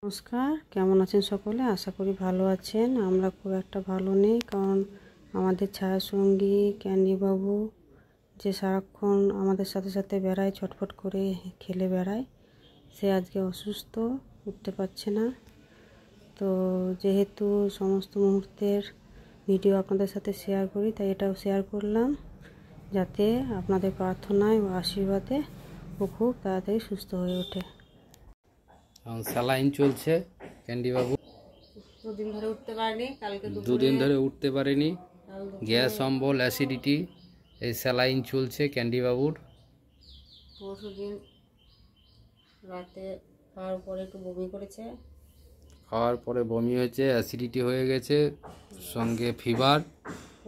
নমস্কার, কেমন আছেন সকলে? আশা করি ভালো আছেন। আমরা খুব একটা ভালো নেই, কারণ আমাদের ছায়াসঙ্গী ক্যান্ডি বাবু যে সারাক্ষণ আমাদের সাথে সাথে বেড়ায়, ছটফট করে খেলে বেড়ায়, সে আজকে অসুস্থ, উঠতে পারছে না। তো যেহেতু সমস্ত মুহূর্তের ভিডিও আপনাদের সাথে শেয়ার করি, তাই এটাও শেয়ার করলাম, যাতে আপনাদের প্রার্থনায় ও আশীর্বাদে ও খুব তাড়াতাড়ি সুস্থ হয়ে ওঠে। স্যালাইন চলছে ক্যান্ডি বাবু, দুদিন ধরে উঠতে পারেনি, গ্যাস অম্বল, অ্যাসিডিটি, এই স্যালাইন চলছে ক্যান্ডি বাবুর। পরশুদিন রাতে খাওয়ার পরে একটু বমি করেছে, খাওয়ার পরে বমি হয়েছে, অ্যাসিডিটি হয়ে গেছে, সঙ্গে ফিভার,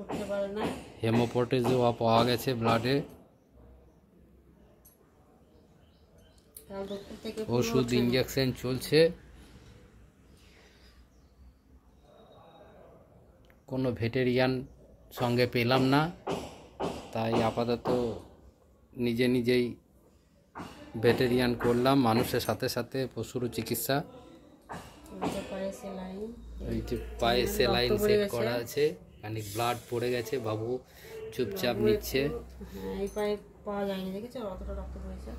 উঠতে পারে না, হেমোপটেজও পাওয়া গেছে ব্লাডে। ওষুধ ইঞ্জেকশন চলছে, কোনো ভেটেরিয়ান সঙ্গে পেলাম না, তাই আপাতত নিজেই ভেটেরিয়ান করলাম। মানুষের সাথে সাথে পশুরও চিকিৎসা। এই যে পায়ে সেলাইন সেট করা আছে, খানিক ব্লাড পড়ে গেছে, বাবু চুপচাপ নিচ্ছে। হ্যাঁ, এই পায়ে পাওয়া যায়নি, দেখেছো অতটা রক্ত পড়েছে।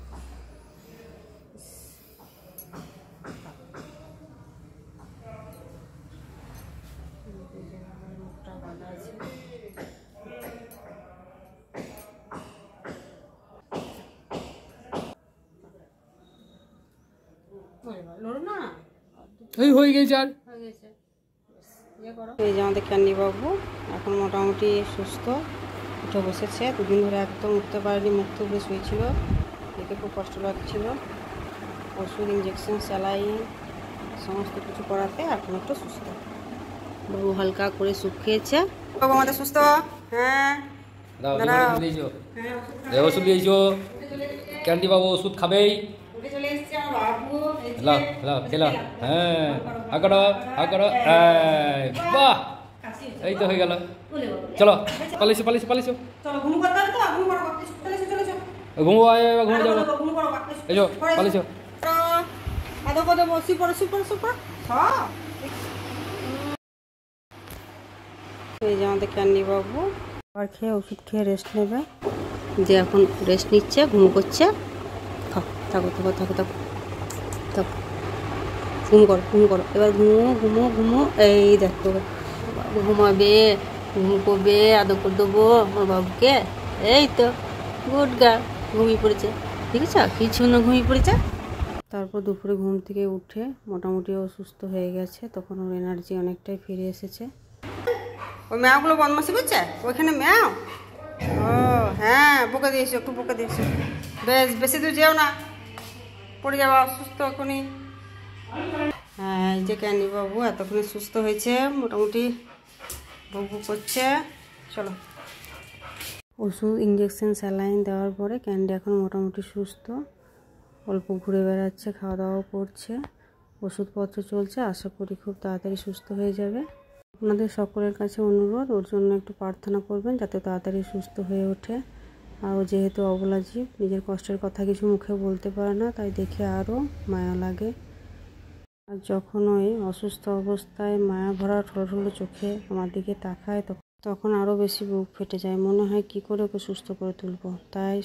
এই হয়ে গেছে, আর এই যে আমাদের ক্যান্ডি বাবু এখন মোটামুটি সুস্থ, উঠে বসেছে। দুদিন ধরে একদম উঠতে পারেনি, মুখ তুলে শুয়েছিল, দেখে খুব কষ্ট লাগছিল। ওষুধ, ইঞ্জেকশন, স্যালাইন সমস্ত কিছু করাতে এখন একটু সুস্থ। বাবু হালকা করে স্যুপ খেয়েছে। বাবু আমাদের সুস্থ। হ্যাঁ, ওষুধ দিয়েছো ক্যান্ডি বাবু, ওষুধ খাবেই। হ্যাঁ, বাহ, এই তো হয়ে গেল। চলো পালিয়েছো ঘুমো, ঘুমো যাবো, এই যো পালিয়েছো। এই যে আমাদের ক্যান্ডি বাবু আবার খেয়ে ওষুধ খেয়ে রেস্ট নেবে, যে এখন রেস্ট নিচ্ছে, ঘুম করছে। থাকো ঘুম করো, এবার ঘুমো। এই দেখো বাবু ঘুমাবে, ঘুম করবে, আদর করে দেবো আমার বাবুকে। এই তো গুড গার্ল, ঘুমিয়ে পড়েছে, দেখেছ কিছু না, ঘুমিয়ে পড়েছে। তারপর দুপুরে ঘুম থেকে উঠে মোটামুটি অসুস্থ হয়ে গেছে, তখন ওর এনার্জি অনেকটাই ফিরে এসেছে। ওই ম্যাওগুলো বদমাশি করছে ওইখানে, ম্যাও। ও হ্যাঁ, বকে দিয়েছো, একটু বকে দিয়েছো। বেশি দূর যেও না, পড়ে যাওয়া, অসুস্থ এখনই। হ্যাঁ, এই যে ক্যান্ডি বাবু এতক্ষণে সুস্থ হয়েছে, মোটামুটি বকু করছে। চলো, ওষুধ, ইঞ্জেকশন, স্যালাইন দেওয়ার পরে ক্যান্ডি এখন মোটামুটি সুস্থ, অল্প ঘুরে বেড়াচ্ছে, খাওয়া দাওয়াও করছে, ওষুধপত্র চলছে। আশা করি খুব তাড়াতাড়ি সুস্থ হয়ে যাবে। আপনাদের সকলের কাছে অনুরোধ, ওর জন্য একটু প্রার্থনা করবেন যাতে তাড়াতাড়ি সুস্থ হয়ে ওঠে। আর যেহেতু অবলা জীব, নিজের কষ্টের কথা কিছু মুখে বলতে পারে না, তাই দেখে আরও মায়া লাগে। আর যখন ওই অসুস্থ অবস্থায় মায়া ভরা ঠোলো চোখে আমার দিকে তাকায়, তখন আরও বেশি বুক ফেটে যায়, মনে হয় কি করে ওকে সুস্থ করে তুলবো। তাই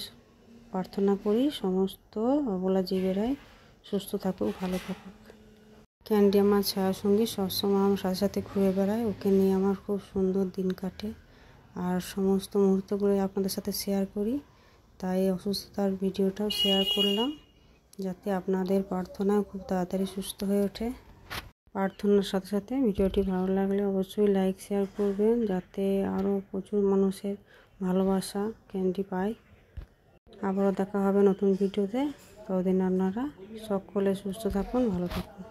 প্রার্থনা করি সমস্ত অবলা জীবেরাই সুস্থ থাকুক, ভালো থাকুক। ক্যান্ডি আমার ছায়াসঙ্গী, সবসময় আমার সাথে সাথে ঘুরে বেড়ায়, ওকে নিয়ে আমার খুব সুন্দর দিন কাটে। আর সমস্ত মুহূর্তগুলো আপনাদের সাথে শেয়ার করি, তাই অসুস্থতার ভিডিওটাও শেয়ার করলাম, যাতে আপনাদের প্রার্থনায় খুব তাড়াতাড়ি সুস্থ হয়ে ওঠে। প্রার্থনার সাথে সাথে ভিডিওটি ভালো লাগলে অবশ্যই লাইক শেয়ার করবেন, যাতে আরও প্রচুর মানুষের ভালোবাসা ক্যান্ডি পায়। আবারও দেখা হবে নতুন ভিডিওতে, ততদিন আপনারা সকলে সুস্থ থাকুন, ভালো থাকুন।